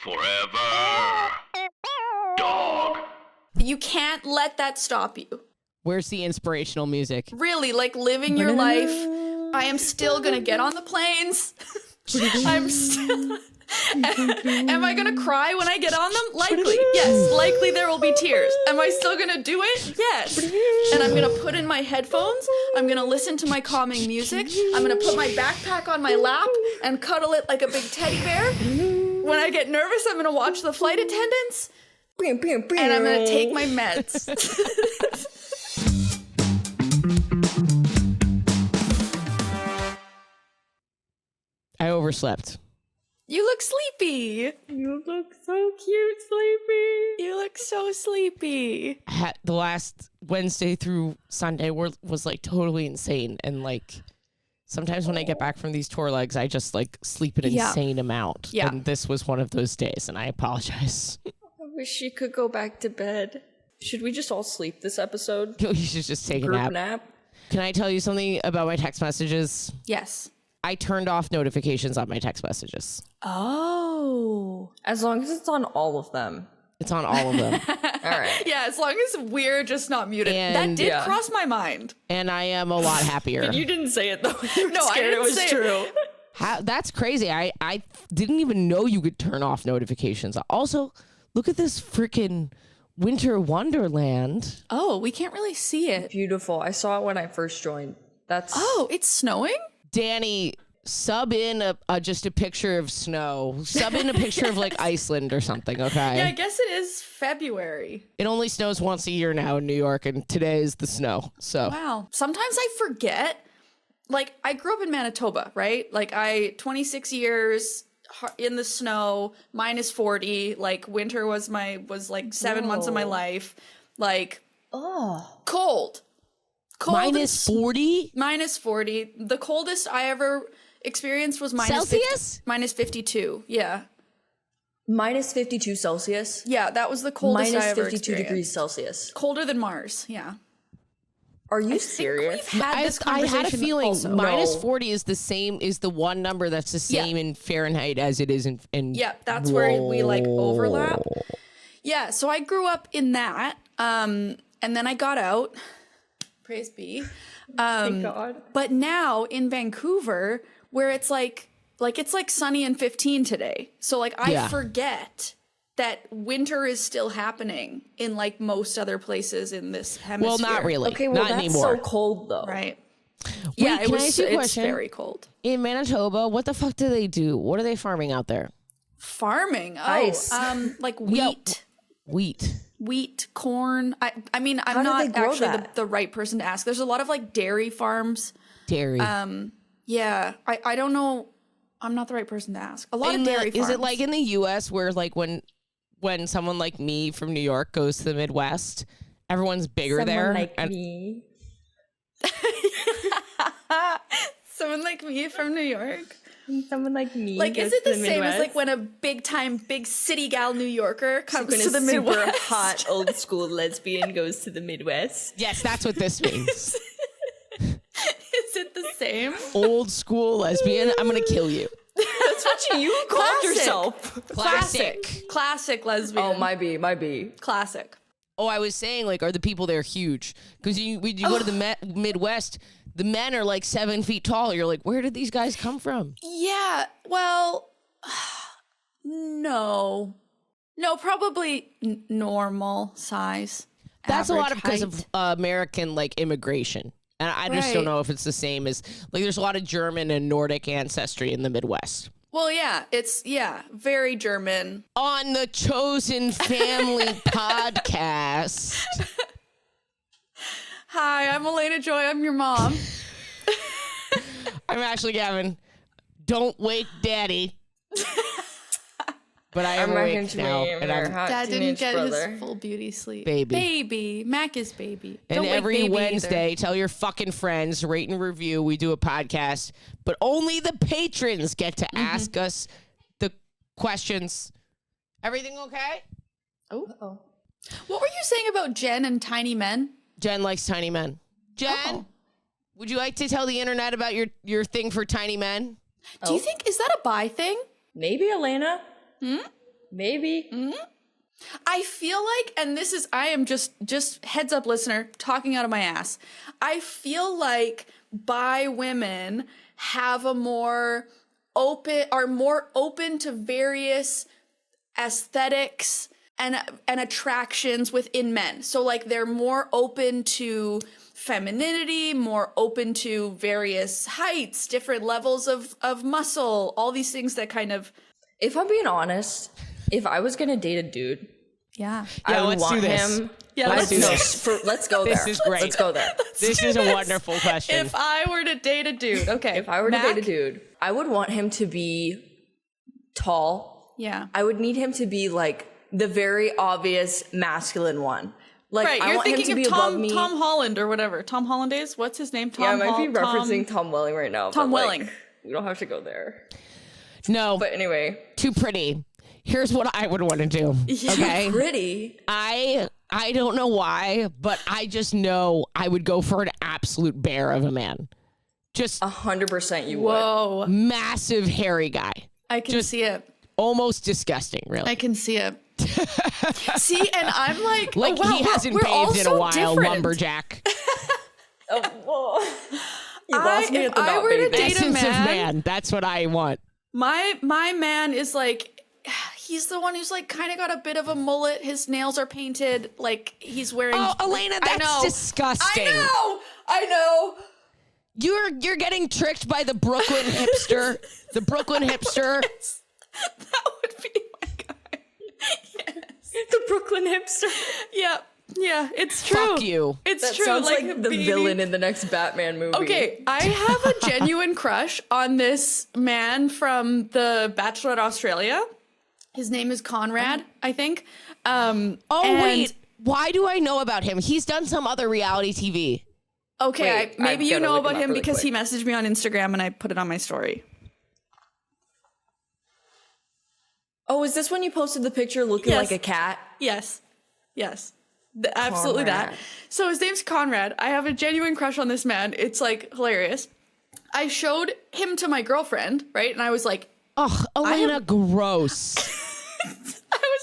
Forever. Dog. You can't let that stop you. Where's the inspirational music? Really, like living your life. I am still gonna get on the planes. I'm still... Am I gonna cry when I get on them? Likely, yes. Likely there will be tears. Am I still gonna do it? Yes. And I'm gonna put in my headphones. I'm gonna listen to my calming music. I'm gonna put my backpack on my lap and cuddle it like a big teddy bear. When I get nervous, I'm gonna watch the flight attendants. And I'm gonna take my meds. I overslept. You look sleepy. You look so cute, Sleepy. You look so sleepy. The last Wednesday through Sunday was like totally insane. And like sometimes when I get back from these tour legs, I just like sleep an insane amount. Yeah. And this was one of those days, and I apologize. I wish she could go back to bed. Should we just all sleep this episode? You should just take Group a nap. Can I tell you something about my text messages? Yes. I turned off notifications on my text messages. Oh. As long as it's on all of them. It's on all of them. All right. Yeah, as long as we're just not muted. And- that did cross my mind. And I am a lot happier. You didn't say it though. You No, I scared didn't it was say true. That's crazy. I didn't even know you could turn off notifications. Also, look at this freaking winter wonderland. Oh, we can't really see it. Beautiful. I saw it when I first joined. Oh, it's snowing? Danny, sub in just a picture of snow. Sub in a picture of like Iceland or something, okay? Yeah, I guess it is February. It only snows once a year now in New York, and today is the snow. So Wow. Sometimes I forget. Like, I grew up in Manitoba, right? Like, 26 years in the snow, minus 40. Like, winter was like 7 months of my life. Like, cold. minus 40? Minus 40. The coldest I ever experienced was minus Celsius? minus 52. Yeah. Minus 52 Celsius. Yeah, that was the coldest Minus I ever 52 experienced. degrees Celsius. Colder than Mars. Yeah. Are you We've serious? had this I conversation had a feeling also. minus 40 is the one number that's the same in Fahrenheit as it is in Yeah, that's where we like overlap. Yeah, so I grew up in that. And then I got out. Praise be. Thank God. But now in Vancouver, where it's like it's like sunny and 15 today. So like I forget that winter is still happening in like most other places in this hemisphere. Well, not really. Okay, well, not that's anymore. so cold though. Right. Wait, Yeah, can I ask you a it's question? very cold. In Manitoba, what the fuck do they do? What are they farming out there? Farming. Oh, Ice. like wheat. Wheat, corn. I mean, I'm do not they grow actually that? the right person to ask. There's a lot of like dairy farms. Dairy. Yeah, I don't know. I'm not the right person to ask. A lot of dairy farms. Is it like in the U.S. where like when someone like me from New York goes to the Midwest, everyone's bigger there? Me. Someone like me from New York? Someone like me. Like, is goes it to the same Midwest. as like when a big city gal New Yorker comes When to a the super Midwest? hot old school lesbian goes to the Midwest? Yes, that's what this means. Is it the same? Old school lesbian. I'm gonna kill you. That's what you called Classic. yourself. Classic lesbian. Oh, might be. Classic. Oh, I was saying, like, are the people there huge? Because when you go to the Midwest, the men are like 7 feet tall. You're like, where did these guys come from? Yeah, well, no, probably normal size. That's a lot average because height. of American like immigration. And I just don't Right. know if it's the same as like there's a lot of German and Nordic ancestry in the Midwest. Well, yeah, it's very German. On the Chosen Family podcast. Hi, I'm Alayna Joy. I'm your mom. I'm Ashley Gavin. Don't wake Daddy. But I am awake now. And I'm Dad didn't get his full beauty sleep. Baby. Mac is baby. And Don't wake every baby Wednesday, either. tell your fucking friends, rate and review. We do a podcast, but only the patrons get to ask us the questions. Everything okay? Oh. What were you saying about Jen and tiny men? Jen likes tiny men. Jen, would you like to tell the internet about your thing for tiny men? Do you think, is that a bi thing? Maybe, Alayna? Maybe. I feel like, and this is, I am just heads up, listener, talking out of my ass. I feel like bi women have a more open to various aesthetics and attractions within men. So like they're more open to femininity, more open to various heights, different levels of muscle, all these things that kind of. If I'm being honest, if I was gonna date a dude, Yeah. I would let's want do this. him. Yeah, Let's do this. Let's go there. This is great. Let's go there. This is a wonderful question. If I were to date a dude, okay. If I were Mac? to date a dude, I would want him to be tall. Yeah. I would need him to be like the very obvious masculine one. Like Right, I you're want him to thinking be of above me. Tom Holland or whatever. Tom Hollandaise? What's his name? Tom Yeah, I might be Hol- referencing Tom Welling right now. Tom but, like, Welling. we don't have to go there. No, But anyway, too pretty. Here's what I would want to do. Okay. pretty. I don't know why, but I just know I would go for an absolute bear of a man. Just 100% you would. Whoa. massive hairy guy. I can see it. Almost disgusting, really. I can see it. See, and I'm like, Like oh, wow, he hasn't we're all bathed in a so while, different. lumberjack. Oh, whoa. You lost me if at the I not were to bathing. date a Essence of man- man. That's what I want. My man is like, he's the one who's like kind of got a bit of a mullet. His nails are painted. Like he's wearing. Oh, Alayna, I that's know. disgusting. I know. You're getting tricked by the Brooklyn hipster. The Brooklyn hipster. That would be my guy. Yes. The Brooklyn hipster. Yeah, it's true. Fuck you. It's That true. sounds like the baby- villain in the next Batman movie. Okay, I have a genuine crush on this man from the Bachelor Australia. His name is Conrad, I think. Oh, and- wait. Why do I know about him? He's done some other reality TV. Okay, Wait, maybe I've you gotta know look him about up him really because he quick. messaged me on Instagram and I put it on my story. Oh, is this when you posted the picture looking Yes. like a cat? Yes. Absolutely that. Conrad. So his name's Conrad. I have a genuine crush on this man. It's like hilarious. I showed him to my girlfriend, right? And I was like, Ugh, Alayna, gross.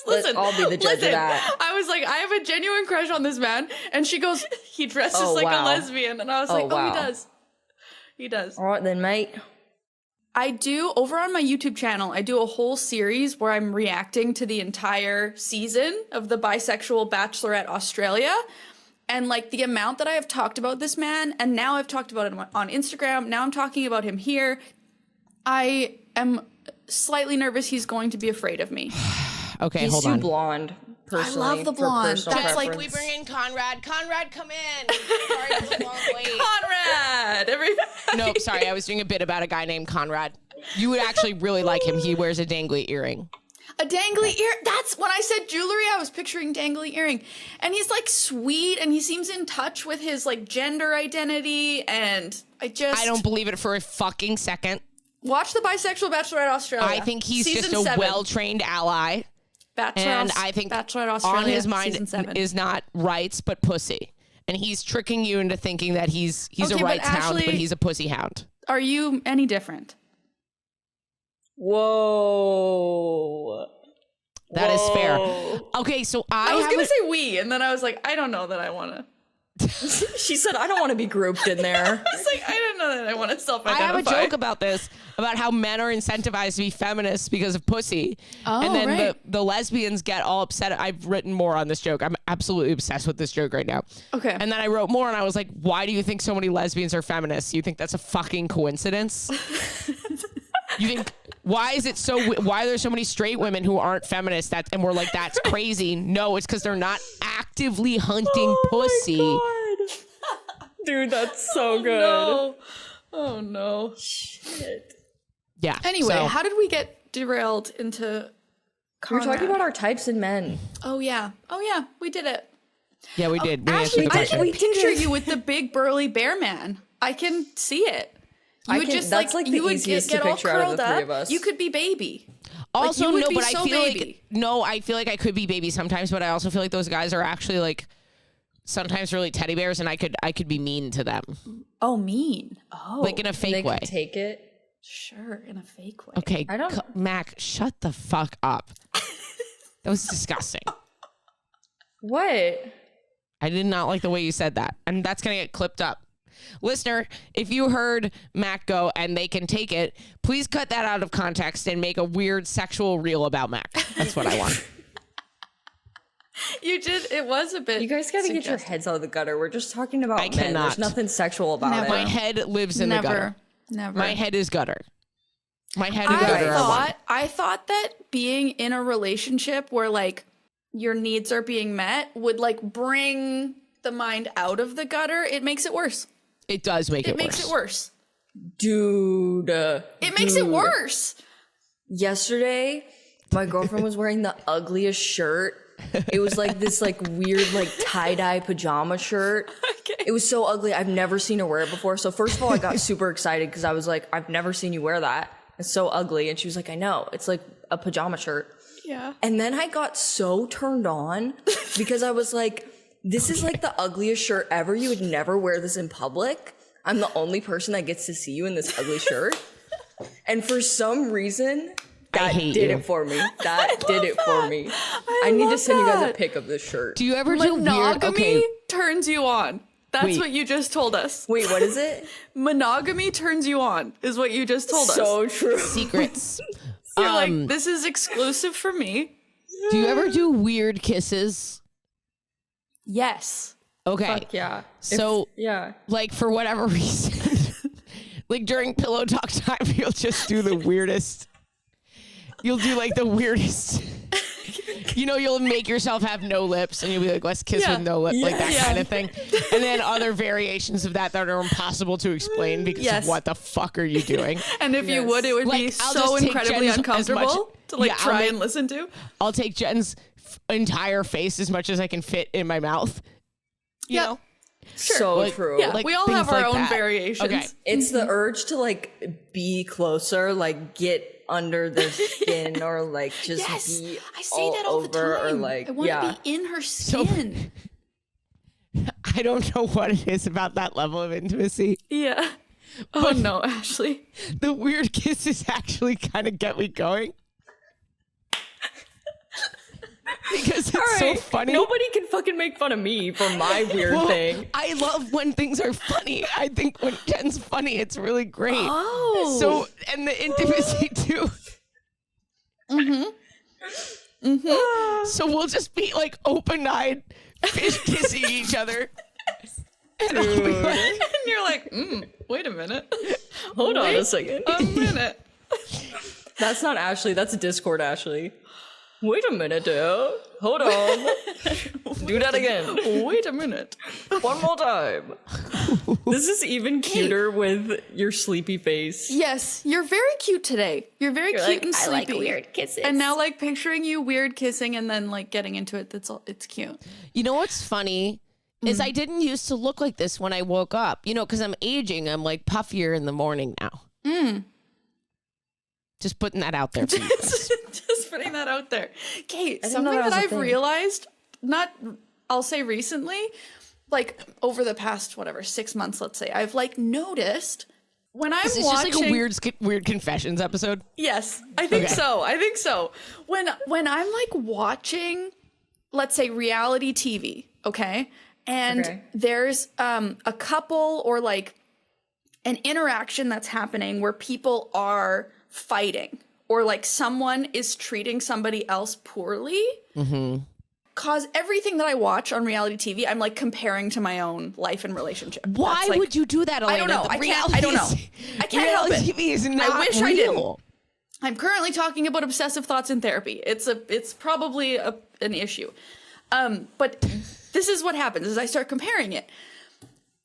listen, I'll be the judge of listen. that. I was like, I have a genuine crush on this man. And she goes, he dresses Oh, like wow. a lesbian. And I was Oh, like, oh, wow. he does. He does. All right then, mate. I do, over on my YouTube channel, I do a whole series where I'm reacting to the entire season of the Bisexual Bachelorette Australia. And like the amount that I have talked about this man, and now I've talked about him on Instagram, now I'm talking about him here. I am slightly nervous he's going to be afraid of me. Okay, He's hold too on. blonde, personally. love the for blonde. personal That's like, We preference. bring in Conrad. Conrad, come in. Sorry, it was a long wait. Conrad! Everybody. Nope, sorry. I was doing a bit about a guy named Conrad. You would actually really like him. He wears a dangly earring. A dangly ear. That's when I said jewelry, I was picturing dangly earring. And he's like sweet and he seems in touch with his like gender identity. And I don't believe it for a fucking second. watch the Bisexual Bachelorette Australia. I think he's Season just a 7. well-trained ally. Bachelor I think Bachelorette Australia, on his Season mind 7. is not rights, but pussy. And he's tricking you into thinking that he's Okay, a but rights hound, Ashley- but he's a pussy hound. Are you any different? Whoa. That is fair. Whoa. Okay, so I I was have gonna a- say we, and then I was like, I don't know that I want to. She said, I don't want to be grouped in there. It's like I don't know that I want to I self-identify. have a joke about this, about how men are incentivized to be feminists because of pussy. Oh, and then right. the lesbians get all upset. I've written more on this joke. I'm absolutely obsessed with this joke right now. Okay. And then I wrote more and I was like, why do you think so many lesbians are feminists? You think that's a fucking coincidence? You think, why are there so many straight women who aren't feminists and we're like, that's crazy? No, it's because they're not actively hunting pussy. Dude, that's so good. No. Oh no. Shit. Yeah. Anyway, so- how did we get derailed into? We were talking Conrad? about our types in men. Oh yeah, we did it. yeah, we did. We Ashley, answered the I question. can picture you with the big burly bear man. I can see it. You would just that's like the you would easiest get to all picture out of curled the three up. of us. You could be baby. Also, you would no, be but so I feel baby. I feel like I could be baby sometimes, but I also feel like those guys are actually like sometimes really teddy bears, and I could be mean to them, Oh, mean. Oh, like in a fake They way. could take it. sure, in a fake way. Okay, I don't- Mac, shut the fuck up. That was disgusting. What? I did not like the way you said that. And that's going to get clipped up. Listener, if you heard Mac go and they can take it, please cut that out of context and make a weird sexual reel about Mac. That's what I want. You did. It was a bit. You guys gotta get your suggestive. heads out of the gutter. We're just talking about men. cannot. There's nothing sexual about Never. it. My head lives in the gutter. Never. My head is gutter. My head and gutter are one. I thought that being in a relationship where like your needs are being met would like bring the mind out of the gutter. It makes it worse. It does make it worse. It makes it worse. Dude. It makes it worse. Yesterday, my girlfriend was wearing the ugliest shirt. It was like this like weird like tie-dye pajama shirt. Okay. It was so ugly. I've never seen her wear it before. So first of all, I got super excited because I was like, I've never seen you wear that. It's so ugly. And she was like, I know. It's like a pajama shirt. Yeah. And then I got so turned on because I was like, this is like the ugliest shirt ever. You would never wear this in public. I'm the only person that gets to see you in this ugly shirt. And for some reason, that did it for me. That did it for me. I need to send you guys a pic of this shirt. Do you ever do weird? Monogamy turns you on. That's Wait. what you just told us. Wait, what is it? Monogamy turns you on, is what you just told us. So true. Secrets. You're like, this is exclusive for me. Do you ever do weird kisses? Yes. Okay. Fuck yeah. So, Yeah. like, for whatever reason, like during pillow talk time, you'll just do the weirdest. You'll do like the weirdest. You know, you'll make yourself have no lips and you'll be like, let's kiss with no lips, like that kind of thing. And then other variations of that are impossible to explain because of what the fuck are you doing? And if you would, it would Like, be I'll so just take incredibly Jen's as uncomfortable much- to like Yeah, try and listen to. I'll take Jen's entire face as much as I can fit in my mouth. You know? Sure. So Like- true. Yeah, Like we all things have our like own that. variations. Okay. It's the urge to like be closer, like get under their skin or like just Yes, be I say that all the over time. or like I want to be in her skin. I don't know what it is about that level of intimacy. Yeah. Oh no, Ashley. The weird kisses actually kind of get me going. Because it's so funny. Nobody can fucking make fun of me for my weird thing. I love when things are funny. I think when Jen's funny, it's really great. Oh. So, and the intimacy too. So we'll just be like open-eyed, fish kissing each other. And I'll be like, And you're like, wait a minute. Hold on a second. A minute. That's not Ashley. That's Discord Ashley. Wait a minute, dude. Hold on. Do that again. Wait a minute. One more time. This is even cuter with your sleepy face. Yes, you're very cute today. You're very cute like, and I like sleepy. weird kisses. And now like picturing you weird kissing and then like getting into it, it's cute. you know what's funny? Is I didn't used to look like this when I woke up. You know, because I'm aging. I'm like puffier in the morning now. Just putting that out there for you guys. Just putting that out there. Okay, know something that was that a I've thing. realized, I'll say recently, like over the past, 6 months, let's say, I've like noticed when I'm Is this watching. just like a weird confessions episode? Yes, I think Okay. so. I think so. When I'm like watching, let's say reality TV, okay? And Okay. there's a couple or like an interaction that's happening where people are fighting or like someone is treating somebody else poorly. Cause everything that I watch on reality TV, I'm like comparing to my own life and relationship. Why That's, like, would you do that, Alayna? I don't know. The I don't know. I can't help reality it. TV is not I wish real. I didn't. I'm currently talking about obsessive thoughts in therapy. It's probably an issue. But this is what happens is I start comparing it.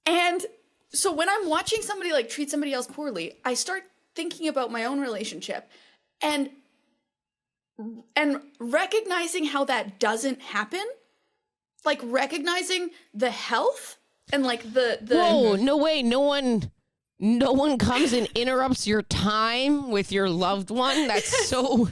And so when I'm watching somebody like treat somebody else poorly, I start thinking about my own relationship and recognizing how that doesn't happen. Like recognizing the health and like the Whoa, no way. No one comes and interrupts your time with your loved one. That's so.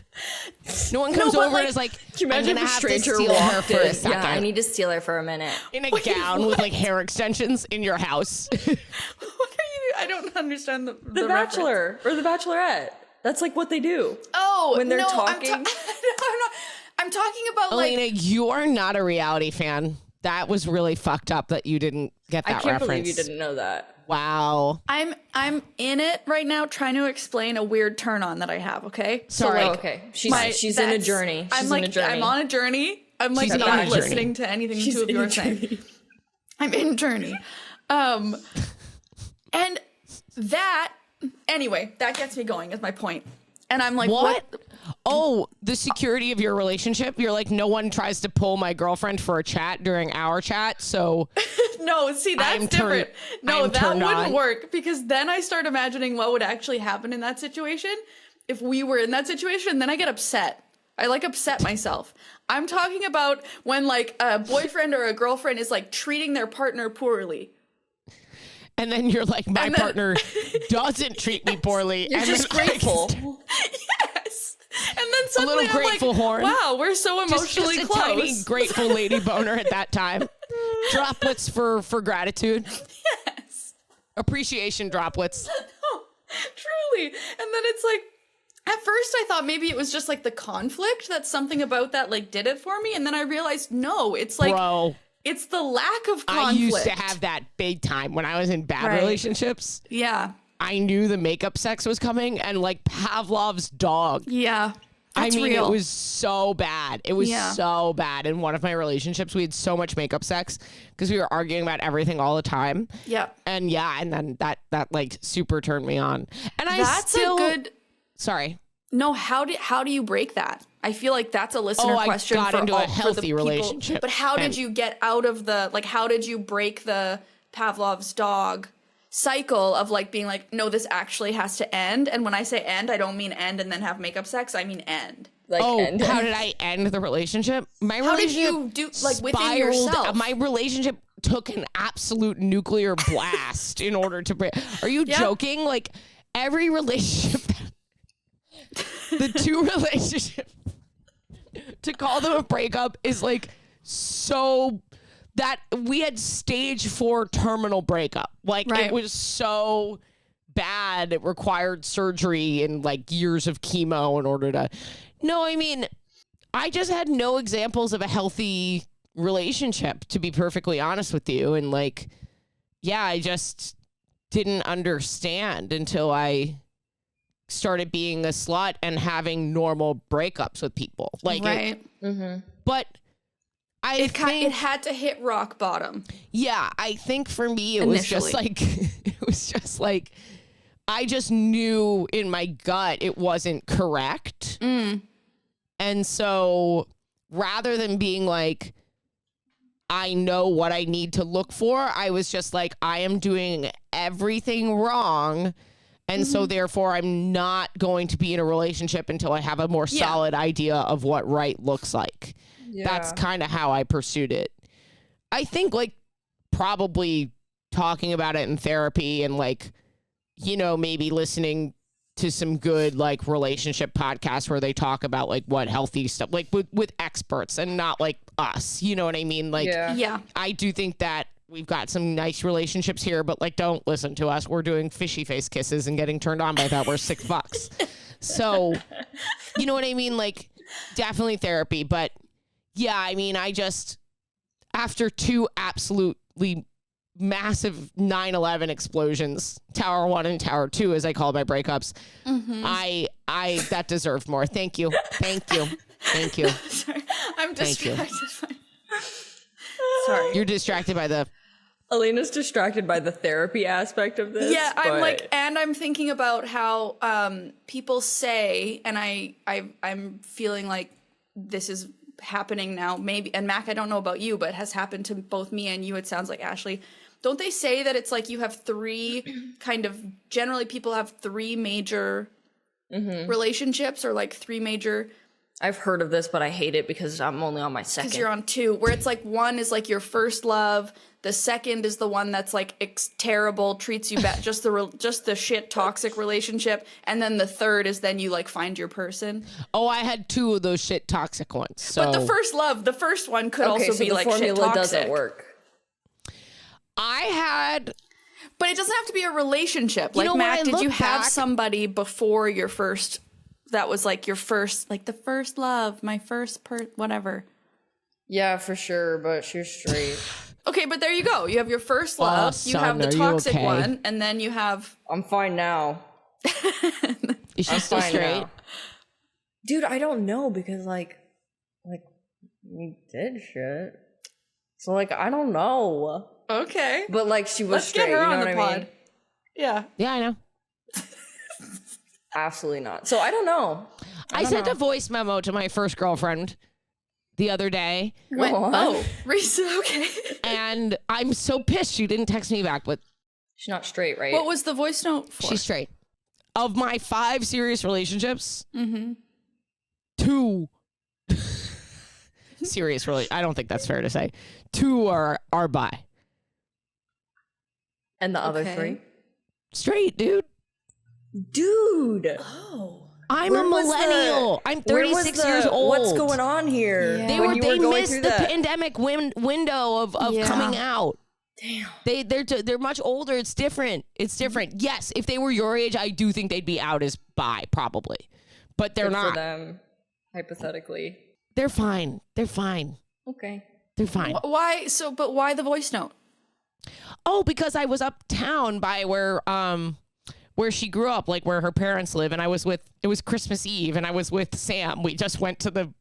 No one comes but, over like, and is like, Can you imagine I'm if gonna a have to stranger steal her walked for a in? second. Yeah, I need to steal her for a minute. in a gown with like hair extensions in your house. What are you? I don't understand the The reference. Bachelor or the Bachelorette. That's like what they do. Oh, When they're no, talking. I'm I'm talking about Alayna, you are not a reality fan. That was really fucked up that you didn't get that I can't reference. believe you didn't know that. Wow. I'm in it right now trying to explain a weird turn on that I have, okay? Sorry. Oh, okay. She's in a journey. I'm on a journey. I'm like She's not on a journey. listening to anything the two of in you a are saying. journey. I'm in journey. And that anyway, that gets me going is my point. And I'm like, what? Oh, the security of your relationship? You're like, no one tries to pull my girlfriend for a chat during our chat, so No, see, that's different. No, I'm that turned wouldn't on. work because then I start imagining what would actually happen in that situation if we were in that situation. Then I get upset. I like upset myself. I'm talking about when like a boyfriend or a girlfriend is like treating their partner poorly. And then you're like, my partner doesn't treat me poorly. You're and just then grateful. Yes. And then suddenly little I'm grateful like, horn. wow, we're so emotionally just a close. tiny grateful lady boner at that time. Droplets for gratitude. Yes. Appreciation droplets. Oh, truly. And then it's like, at first I thought maybe it was just like the conflict, that something about that like did it for me. And then I realized, no, it's like, Bro, it's the lack of conflict. I used to have that big time when I was in bad Right. relationships. Yeah. I knew the makeup sex was coming, and like Pavlov's dog. Yeah. That's I mean, real. it was so bad. It was Yeah. so bad. In one of my relationships, we had so much makeup sex because we were arguing about everything all the time. Yeah. And and then that like super turned me on. And I That's still, a good. sorry. No, how do you break that? I feel like that's a listener I question got for into all, a for the healthy people. relationship. But how did And- you get out of the like? How did you break the Pavlov's dog cycle of like being like, no, this actually has to end? And when I say end, I don't mean end and then have makeup sex. I mean end. Like, and how did I end the relationship? My How did relationship you do like within spiraled. yourself? My relationship took an absolute nuclear blast in order to break. Are you joking? Like every relationship, the two relationships, to call them a breakup is like so that we had stage 4 terminal breakup. Like Right. it was so bad. It required surgery and like years of chemo in order to. No, I mean, I just had no examples of a healthy relationship, to be perfectly honest with you. And like, yeah, I just didn't understand until I started being a slut and having normal breakups with people. Like, right. but I It think, had to hit rock bottom. yeah, I think for me, it was just like, I just knew in my gut it wasn't correct. And so rather than being like, I know what I need to look for, I was just like, I am doing everything wrong. And so therefore I'm not going to be in a relationship until I have a more solid idea of what right looks like. That's kind of how I pursued it. I think like probably talking about it in therapy and like, you know, maybe listening to some good like relationship podcasts where they talk about like what healthy stuff, like with experts and not like us, you know what I mean? Like, Yeah. I do think that we've got some nice relationships here, but like, don't listen to us. We're doing fishy face kisses and getting turned on by that. We're sick fucks. So, you know what I mean? Like, definitely therapy. But yeah, I mean, I just, after 2 absolutely massive 9/11 explosions, Tower 1 and Tower 2, as I call my breakups, I that deserved more. Thank you. Sorry, I'm Thank you. distracted. Sorry. You're distracted by the. Alana's distracted by the therapy aspect of this. Yeah, I'm but- like, and I'm thinking about how people say, and I'm feeling like this is happening now, maybe. And Mac, I don't know about you, but it has happened to both me and you. It sounds like Ashley. Don't they say that it's like you have 3 kind of generally people have 3 major relationships or like 3 major. I've heard of this, but I hate it because I'm only on my Because second. you're on 2, where it's like 1 is like your first love, the second is the one that's like terrible, treats you bad, just the shit toxic relationship, and then the third is then you like find your person. Oh, I had 2 of those shit toxic ones. So But the first love, the first one could okay, also so be the like shit formula toxic. doesn't work. I had. But it doesn't have to be a relationship. You Like know, when I Mac, did look you have back- somebody before your first that was like your first, like the first love, my first whatever. Yeah, for sure, but she's straight. Okay, but there you go. You have your first love, you son, have the are you toxic okay? one, and then you have... I'm fine now. Is she I'm still fine straight? now. Dude, I don't know because like we did shit. So like I don't know. Okay. But like she was Let's straight, get her you know on what the I pod. mean? Yeah. Yeah, I know. Absolutely not. So I don't know. I sent a voice memo to my first girlfriend the other day, When, on. oh, okay. and I'm so pissed she didn't text me back, but She's not straight, right? What was the voice note for? she's straight. Of my 5 serious relationships, Mm-hmm. 2 serious I don't think that's fair to say. 2 are bi. And the other Okay. 3? Straight, dude. Dude. Oh. I'm Where a was the- millennial. I'm where was 36 years old. What's going on here? Yeah. They when were you they going missed through the that? pandemic window of Yeah. coming out. Damn. They're much older. It's different. It's different. Yes, if they were your age, I do think they'd be out as bi, probably. But they're Good not. for them, hypothetically. They're fine. They're fine. Okay. They're fine. Why? So, but why the voice note? Oh, because I was uptown by where she grew up, like where her parents live, and it was Christmas Eve, and I was with Sam. We just went to the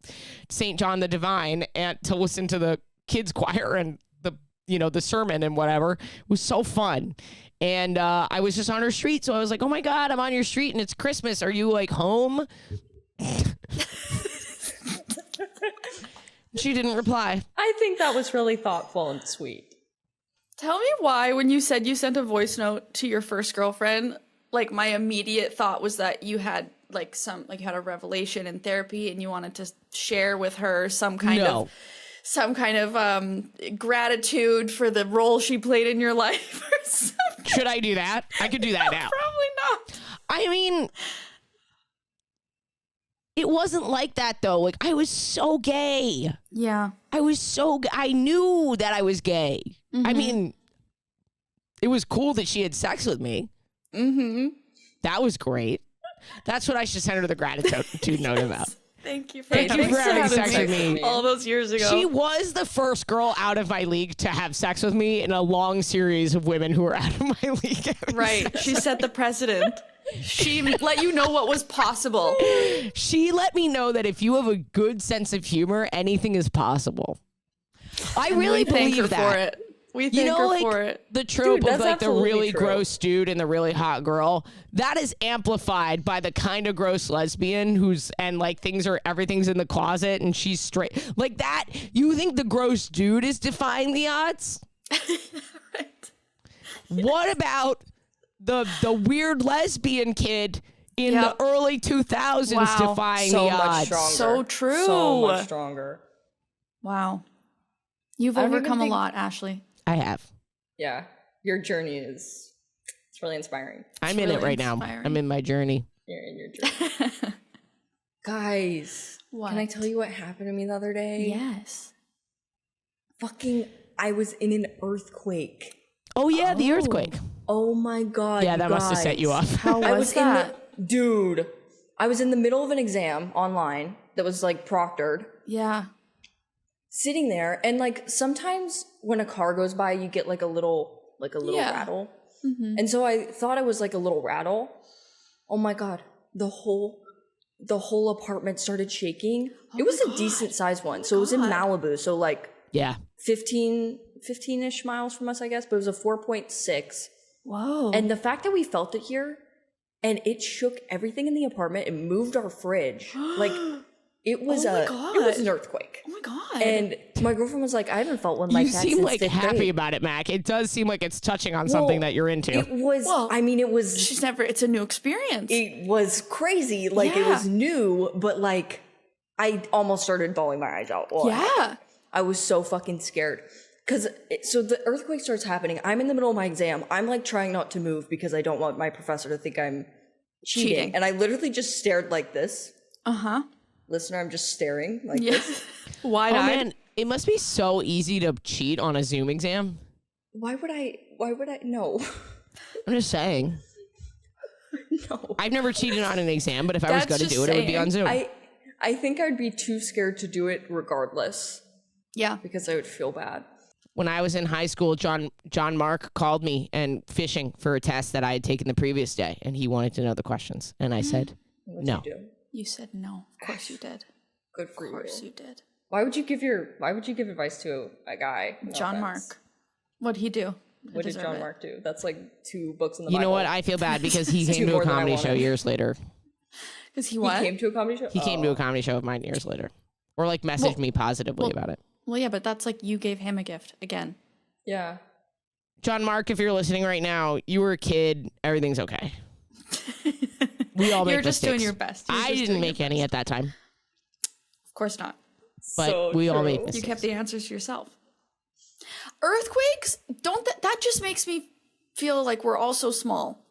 St. John the Divine and to listen to the kids choir and the sermon and whatever. It was so fun. And I was just on her street, so I was like, oh my God, I'm on your street and it's Christmas. Are you like home? She didn't reply. I think that was really thoughtful and sweet. Tell me why, when you said you sent a voice note to your first girlfriend, like my immediate thought was that you had you had a revelation in therapy and you wanted to share with her some kind of gratitude for the role she played in your life or something. Should I do that? I could do that now. Probably not. I mean, it wasn't like that though. Like I was so gay. Yeah. I knew that I was gay. I mean, it was cool that she had sex with me. Mm-hmm. That was great. That's what I should send her the gratitude note about. Thank you for Thank you for having sex with me. all those years ago. She was the first girl out of my league to have sex with me in a long series of women who were out of my league. Right. She set the precedent. She let you know what was possible. She let me know that if you have a good sense of humor, anything is possible. I really Thank her believe that. for it. We thank her like for it. the trope Dude, of that's like the absolutely really true. gross dude and the really hot girl, that is amplified by the kind of gross lesbian everything's in the closet and she's straight. Like that, you think the gross dude is defying the odds? Right. What about the weird lesbian kid in the early 2000s Wow. defying So the much odds? stronger. So true. So much stronger. Wow. You've I don't even overcome a think- lot, Ashley. I have. Yeah. Your journey it's really inspiring. I'm in really it right now. inspiring. I'm in my journey. You're in your journey. Guys, What? can I tell you what happened to me the other day? Yes. I was in an earthquake. Oh yeah, the earthquake. Oh my God. Yeah, you that must have set you guys. off. How I was was that? Dude, I was in the middle of an exam online that was like proctored, Yeah. sitting there, and like sometimes when a car goes by, you get like a little Yeah. rattle. And so I thought it was like a little rattle. Oh my God. The whole apartment started shaking. It was a decent sized one. So it was in Malibu. So like Yeah. 15-ish miles from us, I guess, but it was a 4.6. Whoa. And the fact that we felt it here and it shook everything in the apartment, it moved our fridge. Like it was Oh my it was God. an earthquake. oh my God. And my girlfriend was like, I haven't felt one like You that seem since like fifth happy grade. about it, Mac. It does seem like it's touching on something Well, that you're into. It was, Well, I mean, it was it's a new experience. it was crazy. Like it Yeah. was new, but like I almost started bawling my eyes out. Well, yeah. I was so fucking scared. So the earthquake starts happening. I'm in the middle of my exam. I'm like trying not to move because I don't want my professor to think I'm cheating. And I literally just stared like this. Uh-huh. Listener, I'm just staring like Yeah. this. Oh Wide-eyed. man, it must be so easy to cheat on a Zoom exam. Why would I? No. I'm just saying. No. I've never cheated on an exam, but if I was That's going to just do it, it would be on saying. Zoom. I think I'd be too scared to do it regardless Yeah. because I would feel bad. When I was in high school, John Mark called me and fishing for a test that I had taken the previous day, and he wanted to know the questions, and I said What'd no. you do? You said no. Of course you did. Good for Of course you. you did. Why would you give advice to a guy? No John offense. Mark. What'd he do? What did John Mark do? That's like 2 books in the You Bible. know what? I feel bad because he came Two to a more than I comedy show wanted. years later. Because he He what? came to a comedy show? He came to a comedy show of mine years later, or like messaged me positively about it. Well, yeah, but that's like you gave him a gift again. Yeah. John Mark, if you're listening right now, you were a kid. Everything's okay. We all make You're just mistakes. doing your best. You're I just didn't doing make your any best. at that time, Of course not. but So we all true. make You mistakes. kept the answers to yourself. Earthquakes? Don't that just makes me feel like we're all so small.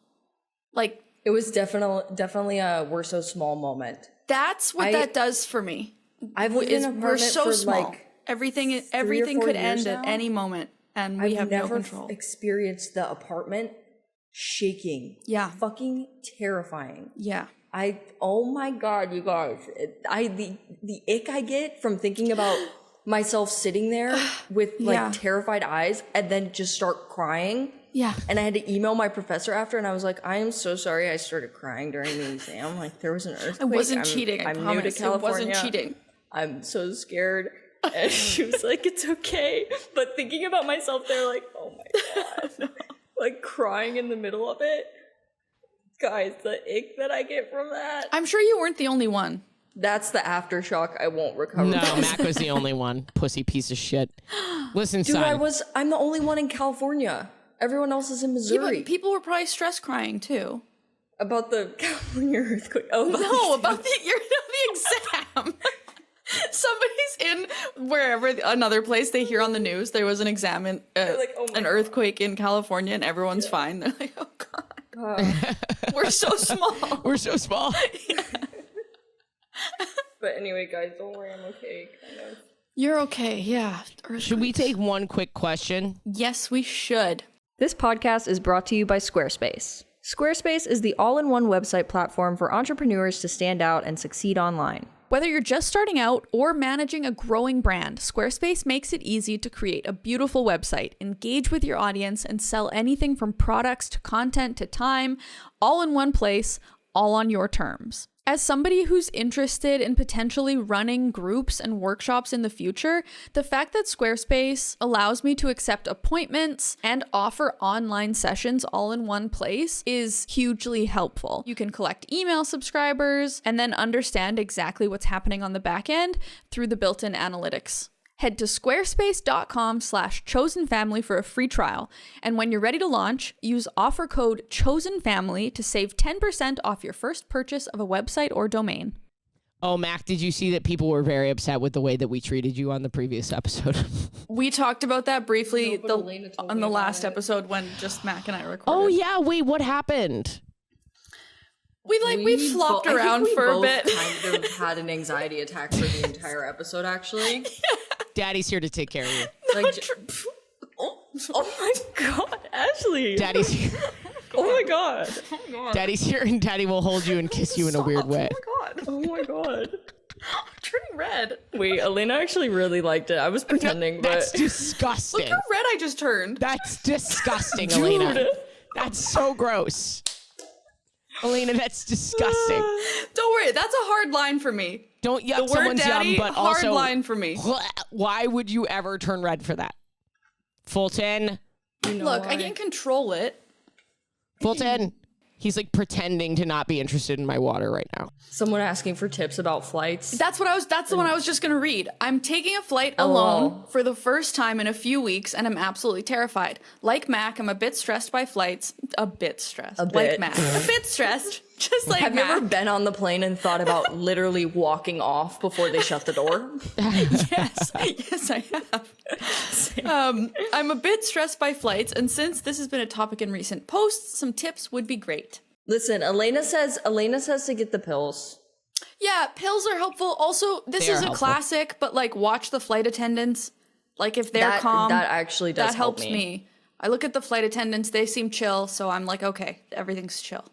Like It was definitely a we're so small moment. that's what that does for me. I've lived in an We're apartment so for small. like Everything 4 could years end at now. any moment, and we I've have no never control. experienced the apartment shaking. Yeah. Fucking terrifying. Yeah. Oh my God, you guys. The ick I get from thinking about myself sitting there with like Yeah. terrified eyes and then just start crying. Yeah. And I had to email my professor after, and I was like, I am so sorry I started crying during the exam. Like, there was an earthquake. I wasn't I'm cheating. I I'm new to promise. It California. wasn't cheating. I'm so scared. And she was like, it's okay. But thinking about myself there, like, oh my God. Like, crying in the middle of it. Guys, the ick that I get from that. I'm sure you weren't the only one. That's the aftershock I won't recover No, from. Mac was the only one. Pussy piece of shit. Listen, Dude, son. I'm the only one in California. Everyone else is in Yeah, Missouri. but people were probably stress crying too. About the California earthquake. Oh, No, about the exam. Somebody's in wherever another place they hear on the news there was an exam in like, oh my an God. earthquake in California and everyone's fine. They're like, oh God, we're so small. We're so small. But anyway, guys, don't worry, I'm okay. Kind of. You're okay, yeah. Should we take one quick question? Yes, we should. This podcast is brought to you by Squarespace. Squarespace is the all-in-one website platform for entrepreneurs to stand out and succeed online. Whether you're just starting out or managing a growing brand, Squarespace makes it easy to create a beautiful website, engage with your audience, and sell anything from products to content to time, all in one place, all on your terms. As somebody who's interested in potentially running groups and workshops in the future, the fact that Squarespace allows me to accept appointments and offer online sessions all in one place is hugely helpful. You can collect email subscribers and then understand exactly what's happening on the back end through the built-in analytics. Head to squarespace.com/chosenfamily for a free trial. And when you're ready to launch, use offer code CHOSENFAMILY to save 10% off your first purchase of a website or domain. Oh, Mac, did you see that people were very upset with the way that we treated you on the previous episode? We talked about that briefly No, but Alayna told on me the about last it. episode when just Mac and I recorded. Oh, yeah. Wait, what happened? We flopped I think around we for a both bit. kind of had an anxiety attack for the entire episode, actually. Daddy's here to take care of you. Like, oh my God, Ashley. Daddy's here. Oh my God. Daddy's here, and Daddy will hold you and kiss you in a weird way. Oh my God. I'm turning red. Wait, Alayna actually really liked it. I was pretending, That's but disgusting. Look how red I just turned. That's disgusting, Alayna. That's so gross. Alayna, that's disgusting. Don't worry, that's a hard line for me. Don't yuck The word someone's daddy, yum, but hard also, line for me. why would you ever turn red for that? Fulton? Look, I can control it. Fulton? He's like pretending to not be interested in my water right now. someone asking for tips about flights. That's the one I was just gonna read. I'm taking a flight alone for the first time in a few weeks, and I'm absolutely terrified. Like Mac, I'm a bit stressed by flights. A bit stressed. Like bit. Mac. A bit stressed. Just like Have you Mac. ever been on the plane and thought about literally walking off before they shut the door? Yes, yes, I have. I'm a bit stressed by flights, and since this has been a topic in recent posts, some tips would be great. Listen, Alayna says to get the pills. Yeah, pills are helpful. Also, this They is are a helpful. classic, but like watch the flight attendants. Like if they're calm, that actually does that helps help me. me. I look at the flight attendants; they seem chill, so I'm like, okay, everything's chill.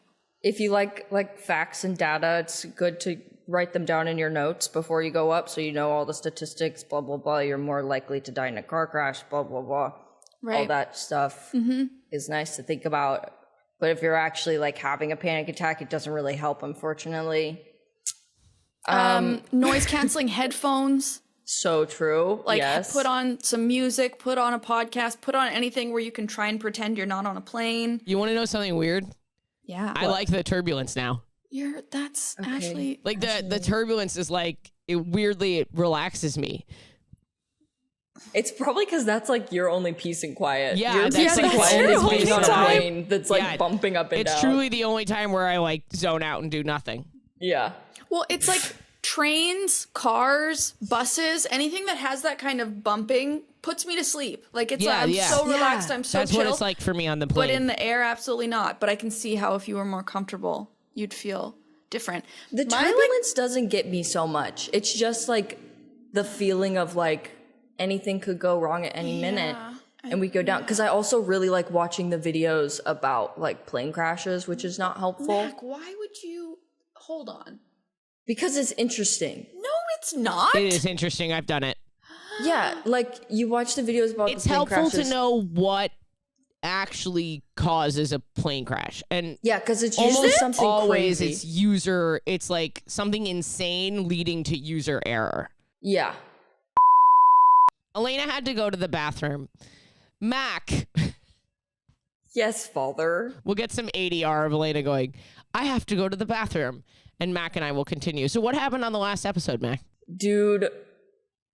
if you like facts and data, it's good to write them down in your notes before you go up so you know all the statistics, blah, blah, blah. You're more likely to die in a car crash, blah, blah, blah. Right. All that stuff is nice to think about. But if you're actually like having a panic attack, it doesn't really help, unfortunately. Noise canceling headphones. So true. Like, yes. put on some music, put on a podcast, put on anything where you can try and pretend you're not on a plane. You want to know something weird? Yeah. I like the turbulence now. That's Okay. actually... Like the turbulence is like, it relaxes me. It's probably because that's like your only peace and quiet. Yeah, your that's peace and like quiet the is only being on a time. plane that's like Yeah, bumping up and It's down. truly the only time where I like zone out and do nothing. Yeah. Well, it's like trains, cars, buses, anything that has that kind of bumping puts me to sleep. Like, it's Yeah, I'm yeah. so relaxed, I'm so That's chill. what it's like for me on the plane. But in the air, absolutely not. But I can see how if you were more comfortable, you'd feel different. The My, turbulence doesn't get me so much. It's just like the feeling of like anything could go wrong at any minute and we go down. Because I also really like watching the videos about like plane crashes, which is not helpful. Mac, why would you... Hold on. Because it's interesting. No, it's not. It is interesting. I've done it. Yeah, like you watch the videos about It's the plane helpful crashes. to know what actually causes a plane crash. And Yeah, because it's usually something always crazy. it's like something insane leading to user error. Yeah. Alayna had to go to the bathroom. Mac, Yes, father. we'll get some ADR of Alayna going, I have to go to the bathroom. And Mac and I will continue. So what happened on the last episode, Mac? Dude,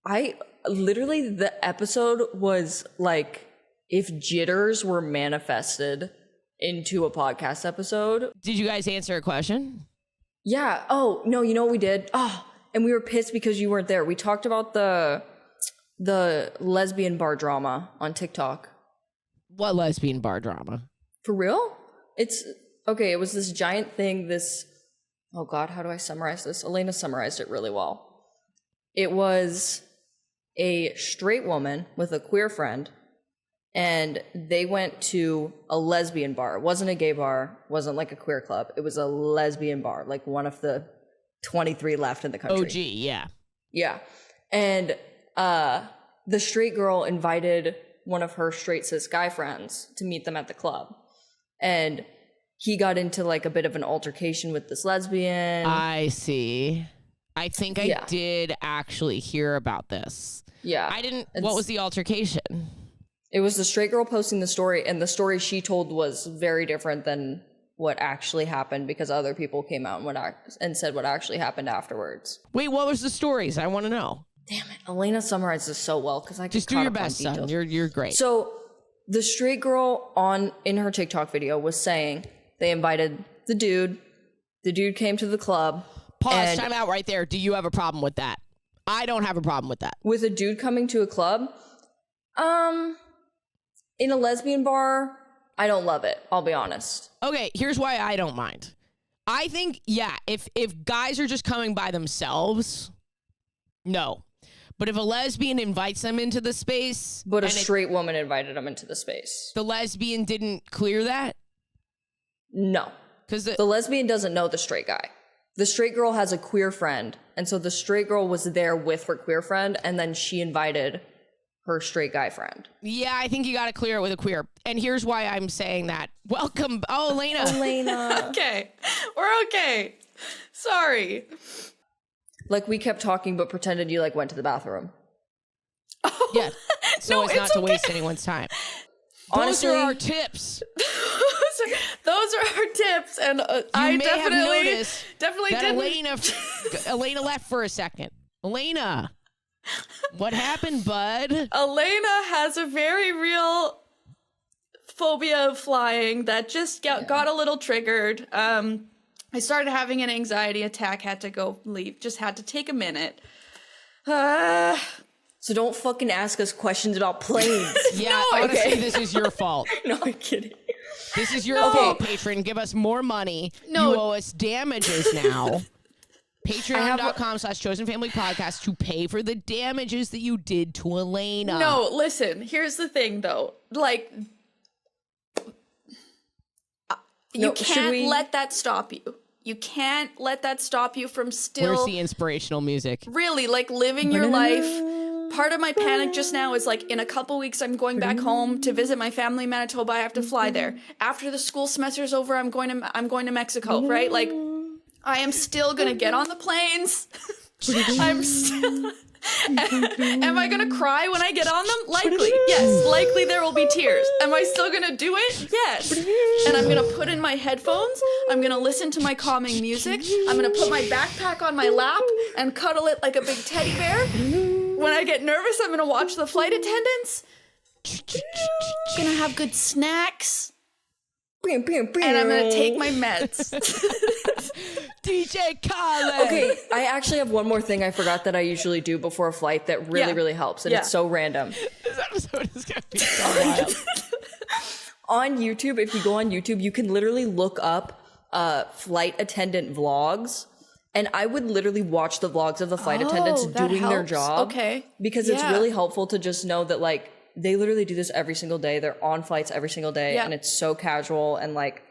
I literally, the episode was like if jitters were manifested into a podcast episode. Did you guys answer a question? Yeah. Oh, no, you know what we did? Oh, and we were pissed because you weren't there. We talked about the lesbian bar drama on TikTok. What lesbian bar drama? For real? It's okay. It was this giant thing. Oh God, how do I summarize this? Alayna summarized it really well. It was a straight woman with a queer friend, and they went to a lesbian bar. It wasn't a gay bar, wasn't like a queer club. It was a lesbian bar, like one of the 23 left in the country. OG, yeah. Yeah. And the straight girl invited one of her straight cis guy friends to meet them at the club. And he got into like a bit of an altercation with this lesbian. I see. I think I Yeah. did actually hear about this. Yeah. I didn't. What It's- was the altercation? It was the straight girl posting the story, and the story she told was very different than what actually happened because other people came out and said what actually happened afterwards. Wait, what was the stories? I want to know. Damn it. Elena summarized this so well because I Just do your best, son. You're great. So the straight girl in her TikTok video was saying they invited the dude. The dude came to the club. Pause. and Time out right there. Do you have a problem with that? I don't have a problem with that. with a dude coming to a club. In a lesbian bar, I don't love it. I'll be honest. Okay, here's why I don't mind. I think, yeah, if guys are just coming by themselves, no. But if a lesbian invites them into the space, But a and straight woman invited him into the space. the lesbian didn't clear that, No. because The lesbian doesn't know the straight guy. The straight girl has a queer friend. And so the straight girl was there with her queer friend. And then she invited her straight guy friend. yeah, I think you got to clear it with a queer. And here's why I'm saying that. Welcome. Oh, Alayna. Alayna. Okay. We're okay. Sorry. Like we kept talking, but pretended you like went to the bathroom. Yeah. So No, it's not it's to okay. waste anyone's time. Those Honestly, are our tips. Those are our tips, and I may have definitely noticed definitely that didn't. Alayna left for a second. Alayna, what happened, bud? Alayna has a very real phobia of flying that just got a little triggered. I started having an anxiety attack, had to go leave, just had to take a minute. so don't fucking ask us questions about planes. Yeah, No, honestly, okay. this is your fault. No, I'm kidding. This is your No. fault, patron. Give us more money. No. You owe us damages now. Patreon.com/chosenfamilypodcast to pay for the damages that you did to Alayna. No, listen, here's the thing though. Like, You can't let that stop you. You can't let that stop you from still. Where's the inspirational music? Really, like, living your life. Part of my panic just now is like, in a couple weeks, I'm going back home to visit my family in Manitoba. I have to fly there. After the school semester's over, I'm going to Mexico, right? Like, I am still gonna get on the planes. I'm still. Am I gonna cry when I get on them? Likely, yes. Likely there will be tears. Am I still gonna do it? Yes. And I'm gonna put in my headphones. I'm gonna listen to my calming music. I'm gonna put my backpack on my lap and cuddle it like a big teddy bear. When I get nervous, I'm gonna watch the flight attendants. Gonna have good snacks. And I'm gonna take my meds. DJ Khaled. Okay, I actually have one more thing I forgot that I usually do before a flight that really helps, and it's so random. This episode is gonna be so wild. On YouTube, if you go on YouTube, you can literally look up flight attendant vlogs. And I would literally watch the vlogs of the flight attendants doing their job. Okay. Because it's really helpful to just know that, like, they literally do this every single day. They're on flights every single day. And it's so casual. And, like,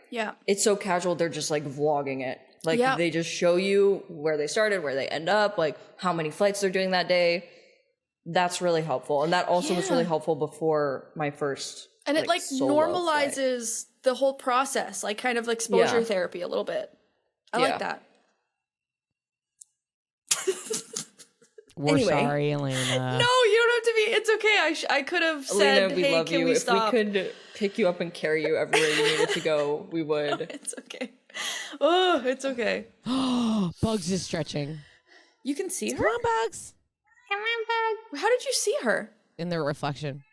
it's so casual, they're just, like, vlogging it. Like, they just show you where they started, where they end up, like, how many flights they're doing that day. That's really helpful. And that also was really helpful before my first, and it, like, normalizes the whole process, like, kind of exposure therapy a little bit. I like that. We're sorry, Alayna. No, you don't have to be. It's okay. I could have said, Alayna, we hey, love can you. we If stop? we could pick you up and carry you everywhere you needed to go, we would. It's okay. Oh, it's okay. Bugs is stretching. You can see her? Come on, Bugs. Come on, Bug. How did you see her? In their reflection.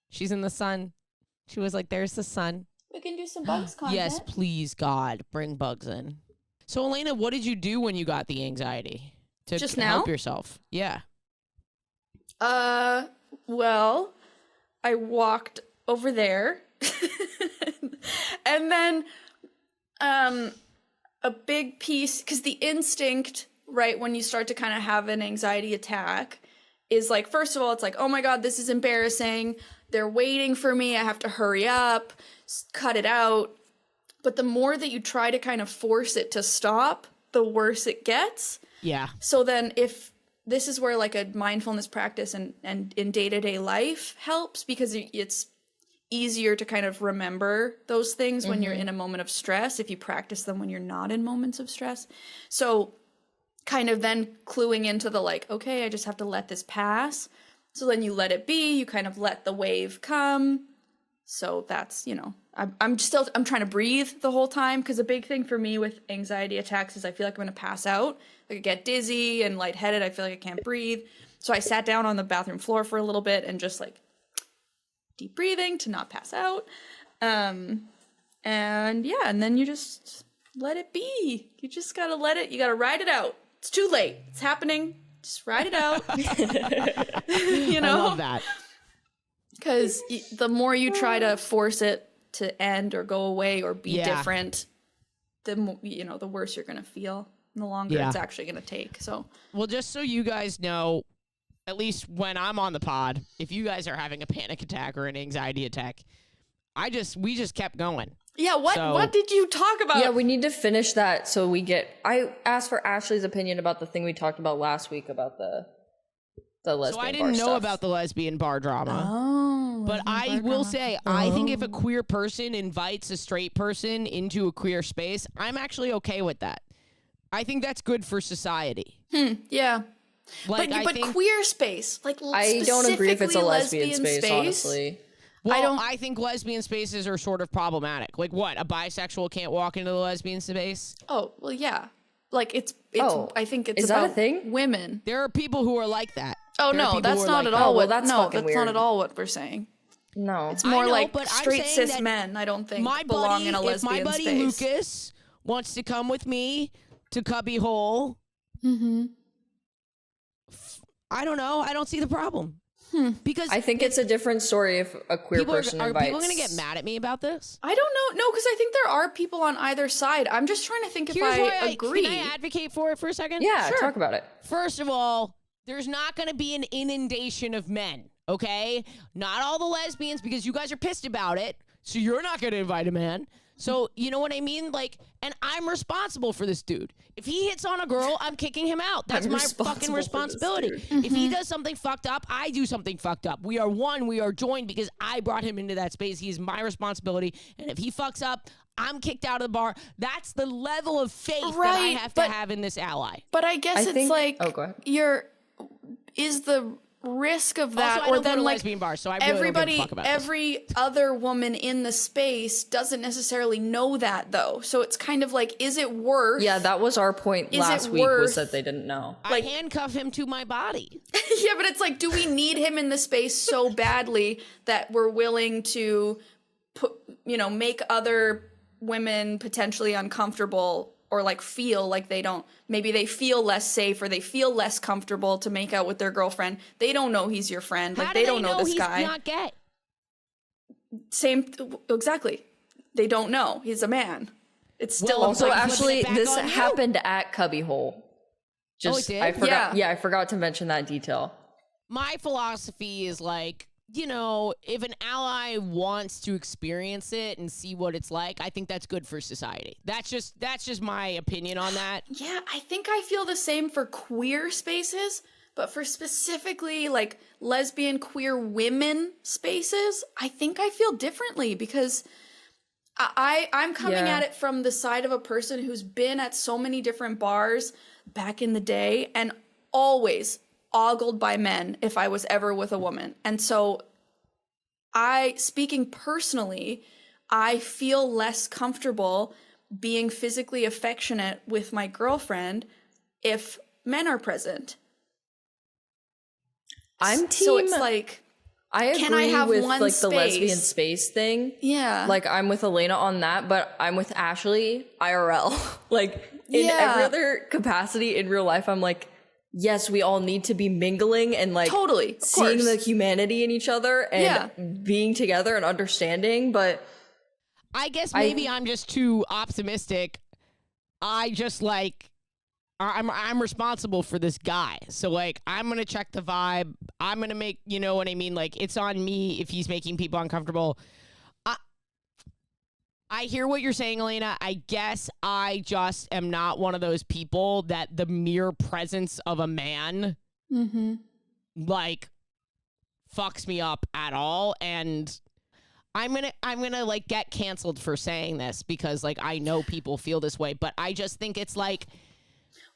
She's in the sun. She was like, there's the sun. We can do some Bugs content. Yes, please, God, bring Bugs in. So, Alayna, what did you do when you got the anxiety? To Just help now? yourself. Yeah. Well, I walked over there. And then a big piece, because the instinct, right, when you start to kind of have an anxiety attack is like, first of all, it's like, oh my God, this is embarrassing. They're waiting for me. I have to hurry up, cut it out. But the more that you try to kind of force it to stop, the worse it gets. Yeah. So then if this is where like a mindfulness practice and in day-to-day life helps, because it's easier to kind of remember those things when you're in a moment of stress, if you practice them when you're not in moments of stress. So kind of then cluing into the like, okay, I just have to let this pass. So then you let it be, you kind of let the wave come. So that's, you know, I'm trying to breathe the whole time, because a big thing for me with anxiety attacks is I feel like I'm going to pass out. Like I get dizzy and lightheaded. I feel like I can't breathe. So I sat down on the bathroom floor for a little bit and just like deep breathing to not pass out. And then you just let it be. You just got to let it, you got to ride it out. It's too late. It's happening. Just ride it out. You know? I love that. Because the more you try to force it to end or go away or be different, the worse you're going to feel. And the longer it's actually going to take. So, well, just so you guys know, at least when I'm on the pod, if you guys are having a panic attack or an anxiety attack, we just kept going. Yeah, what did you talk about? Yeah, we need to finish that so I asked for Ashley's opinion about the thing we talked about last week about the lesbian So I didn't know about the lesbian bar drama. Oh. But I will say, I think if a queer person invites a straight person into a queer space, I'm actually okay with that. I think that's good for society. Yeah. Like, but queer space, like I don't agree if it's a lesbian space, honestly. Well, I think lesbian spaces are sort of problematic. Like what? A bisexual can't walk into the lesbian space? Oh, well, yeah. Like it's I think it's is about that a thing? Women. There are people who are like that. Oh, no, that's not at all that's not weird. at all what we're saying. No. It's more like but I'm straight saying cis that men, I don't think, my belong buddy, in a lesbian if my buddy space. Lucas wants to come with me to Cubby Hole, I don't know. I don't see the problem. Because I think it's a different story if a queer person are invites. people going to get mad at me about this? I don't know. No, because I think there are people on either side. I'm just trying to think if I agree. Can I advocate for it for a second? Yeah, Sure. talk about it. First of all, there's not going to be an inundation of men, okay? Not all the lesbians, because you guys are pissed about it, so you're not going to invite a man. So, you know what I mean? Like, and I'm responsible for this dude. If he hits on a girl, I'm kicking him out. That's I'm my responsible fucking for this responsibility. dude. If he does something fucked up, I do something fucked up. We are one, we are joined because I brought him into that space. He is my responsibility. And if he fucks up, I'm kicked out of the bar. That's the level of faith that I Right, have but- to have in this ally. But I guess I it's think- like oh, go ahead. is the risk of that, Also, I or don't go then to like lesbian bars, so I really don't give a everybody, fuck about this. every other woman in the space doesn't necessarily know that though. So it's kind of like, is it worth? Yeah, that was our point Is last it week, was worth- that they didn't know. I handcuff him to my body. Yeah, but it's like, do we need him in the space so badly that we're willing to put, make other women potentially uncomfortable, or like feel like maybe they feel less safe or they feel less comfortable to make out with their girlfriend. They don't know he's your friend. Like How do they don't know this he's guy. not gay? Exactly. They don't know he's a man. It's still Well, a So like black- flipping actually, it back this on you. happened at Cubbyhole. Just, it did? I forgot. Yeah. Yeah, I forgot to mention that detail. My philosophy is like, if an ally wants to experience it and see what it's like, I think that's good for society. That's just my opinion on that. Yeah, I think I feel the same for queer spaces, but for specifically like lesbian queer women spaces, I think I feel differently because I'm coming Yeah. at it from the side of a person who's been at so many different bars back in the day and always ogled by men if I was ever with a woman. And so speaking personally, I feel less comfortable being physically affectionate with my girlfriend if men are present. I'm team. So it's like, I agree can I have with one like the lesbian space? space thing. yeah. Like I'm with Alayna on that, but I'm with Ashley IRL. Like in Yeah. every other capacity in real life, I'm like, yes, we all need to be mingling and like Totally, of seeing course. the humanity in each other and Yeah. being together and understanding. But I guess maybe I'm just too optimistic. I just like I'm responsible for this guy. So like I'm gonna check the vibe. I'm gonna make, you know what I mean? Like it's on me if he's making people uncomfortable. I hear what you're saying, Alayna. I guess I just am not one of those people that the mere presence of a man like fucks me up at all. And I'm gonna like get canceled for saying this because like I know people feel this way, but I just think it's like,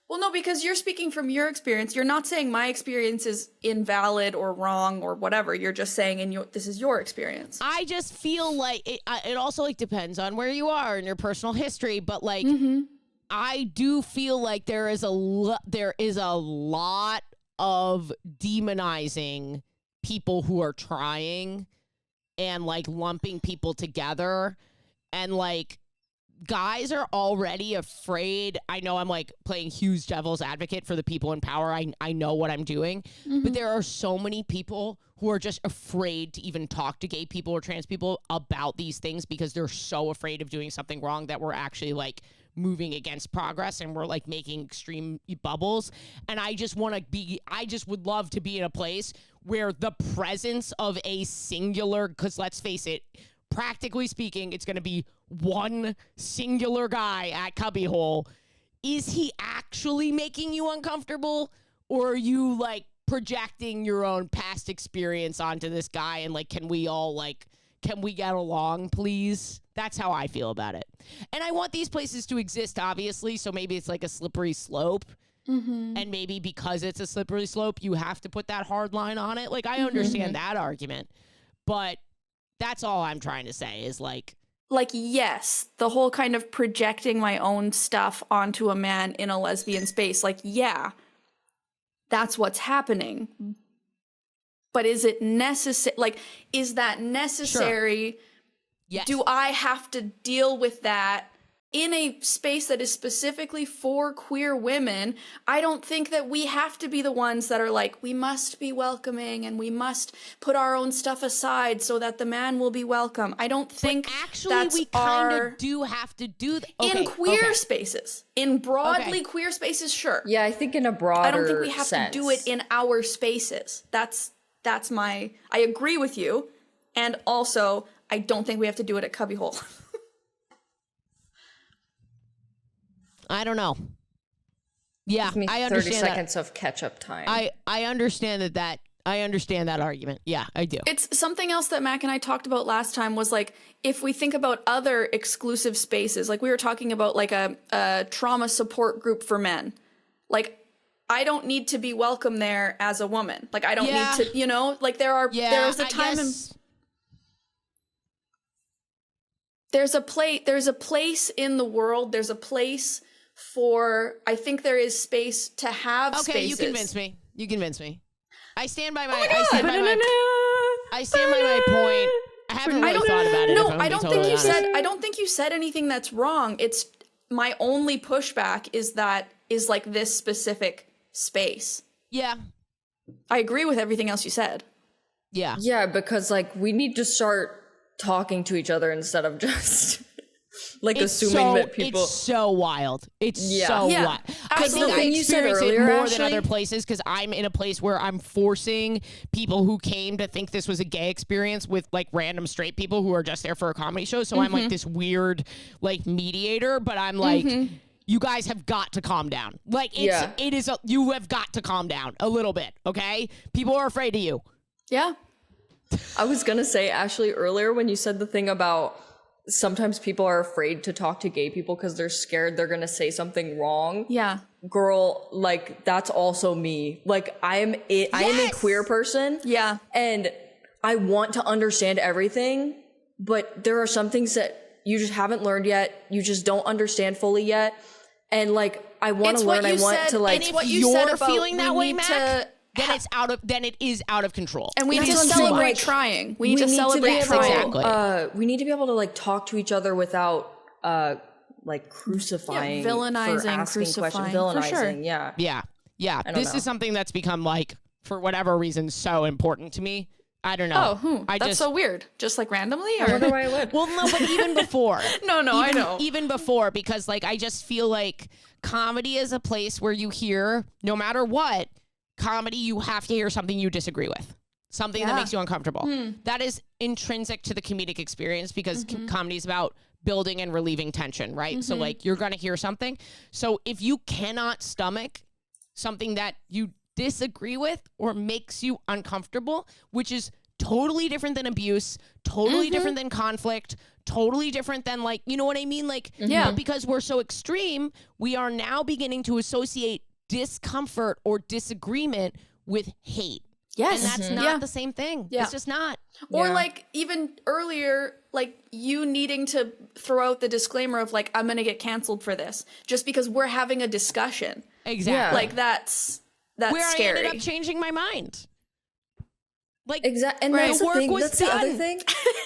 Well, no, because you're speaking from your experience. You're not saying my experience is invalid or wrong or whatever. You're just saying this is your experience. I just feel like it also like depends on where you are and your personal history, but like I do feel like there is a lot of demonizing people who are trying and like lumping people together, and like guys are already afraid. I know I'm like playing huge devil's advocate for the people in power. I know what I'm doing, but there are so many people who are just afraid to even talk to gay people or trans people about these things because they're so afraid of doing something wrong that we're actually like moving against progress and we're like making extreme bubbles. And I just would love to be in a place where the presence of a singular, because let's face it, practically speaking, it's going to be one singular guy at Cubbyhole. Is he actually making you uncomfortable, or are you like projecting your own past experience onto this guy and like, can we get along, please? That's how I feel about it. And I want these places to exist, obviously, so maybe it's like a slippery slope. And maybe because it's a slippery slope, you have to put that hard line on it. Like, I understand that argument, but that's all I'm trying to say is like, yes, the whole kind of projecting my own stuff onto a man in a lesbian space. Like, yeah, that's what's happening. But is it necessary? Like, is that necessary? yes. Do I have to deal with that in a space that is specifically for queer women? I don't think that we have to be the ones that are like, we must be welcoming and we must put our own stuff aside so that the man will be welcome. I don't think actually that's we kind our... of do have to do that. in queer spaces. In broadly queer spaces, sure. yeah, I think in a broader I don't think we have sense. to do it in our spaces. That's my... I agree with you. And also, I don't think we have to do it at Cubbyhole. I don't know. Yeah, Give me I 30 understand seconds of catch-up time. I understand that. I understand that argument. Yeah, I do. It's something else that Mac and I talked about last time was like, if we think about other exclusive spaces, like we were talking about like a trauma support group for men. Like, I don't need to be welcome there as a woman. Like, I don't need to, you know, like there's a time there's a place in the world. There's a place for, I think there is space to have spaces. Okay, you convince me. I stand by my, my I God. stand by my point. I haven't really thought about it. No, I don't think you said anything that's wrong. It's my only pushback is like this specific space. Yeah. I agree with everything else you said. Yeah. Yeah, because like we need to start talking to each other instead of just like assuming that people. It's so wild. It's so Yeah. wild. I think I you said experience earlier, it more Ashley, than other places because I'm in a place where I'm forcing people who came to think this was a gay experience with like random straight people who are just there for a comedy show. So I'm like this weird like mediator, but I'm like, you guys have got to calm down. Like you have got to calm down a little bit. Okay. People are afraid of you. Yeah. I was gonna say, Ashley, earlier when you said the thing about sometimes people are afraid to talk to gay people because they're scared they're gonna say something wrong. Yeah. Girl, like that's also me. Like I am a queer person. Yeah. And I want to understand everything, but there are some things that you just haven't learned yet. You just don't understand fully yet. And like I want to learn. I want to like. And if you're feeling that way, Mac, then it is out of control. And we need to That's what I'm saying, celebrate like, trying. We need to celebrate trying. Exactly. We need to be able to like talk to each other without like crucifying, villainizing, for asking crucifying, questions, villainizing. for sure. Yeah. This is something that's become like, for whatever reason, so important to me. I don't know. That's so weird. Just like randomly? Or? I wonder why I would. Well, no, but even before. I know. Even before, because like I just feel like comedy is a place where you hear, no matter what, comedy, you have to hear something you disagree with. Something that makes you uncomfortable. That is intrinsic to the comedic experience because comedy is about building and relieving tension, right? So like you're going to hear something. So if you cannot stomach something that you disagree with or makes you uncomfortable, which is totally different than abuse, totally different than conflict, totally different than like, you know what I mean? Like, but because we're so extreme, we are now beginning to associate discomfort or disagreement with hate. Yes. And that's not the same thing. Yeah. It's just not. Or like even earlier, like you needing to throw out the disclaimer of like, I'm going to get canceled for this just because we're having a discussion. Exactly. Like that's where scary. I ended up changing my mind. Like exactly, and that's the work thing. was That's done. the other thing.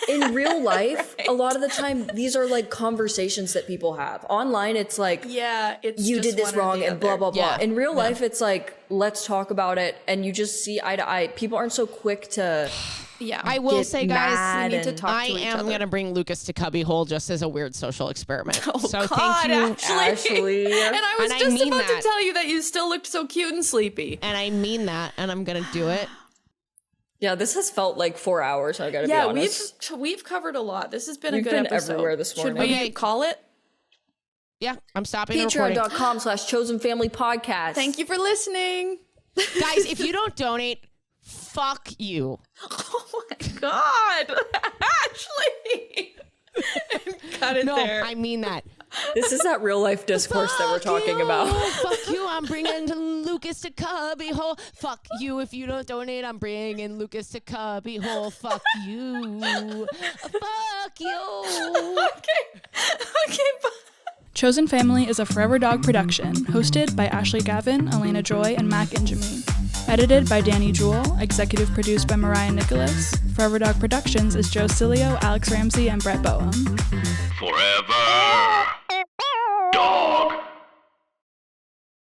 In real life, a lot of the time, these are like conversations that people have. Online, it's like, it's you just did this one or wrong the and blah other. blah blah. Yeah. In real life, it's like, let's talk about it, and you just see eye to eye. People aren't so quick to. Yeah, I will get say, mad guys, we need to and- talk I to each am other. going to bring Lucas to Cubbyhole just as a weird social experiment. Oh, so God, thank you. Ashley. And I was And I just mean about that. to tell you that you still looked so cute and sleepy. And I mean that, and I'm going to do it. Yeah, this has felt like 4 hours. I gotta be honest. we've covered a lot. This has been We've a good been episode. everywhere this morning. Should we Okay. call it? Yeah, I'm stopping the recording. Patreon.com/Chosen Family Podcast. Thank you for listening. Guys, if you don't donate, fuck you. Oh my God, Ashley! Cut it No, there. I mean that. This is that real life discourse that we're talking about. Fuck you, I'm bringing Lucas to Cubbyhole. Fuck you, if you don't donate, I'm bringing Lucas to Cubbyhole. Fuck you. Fuck you. Okay, bye. Chosen Family is a Forever Dog production, hosted by Ashley Gavin, Alayna Joy, and Mac INGEMI. Edited by Danny Jewell, executive produced by Mariah Nicholas. Forever Dog Productions is Joe Cilio, Alex Ramsey, and Brett Boehm. Forever.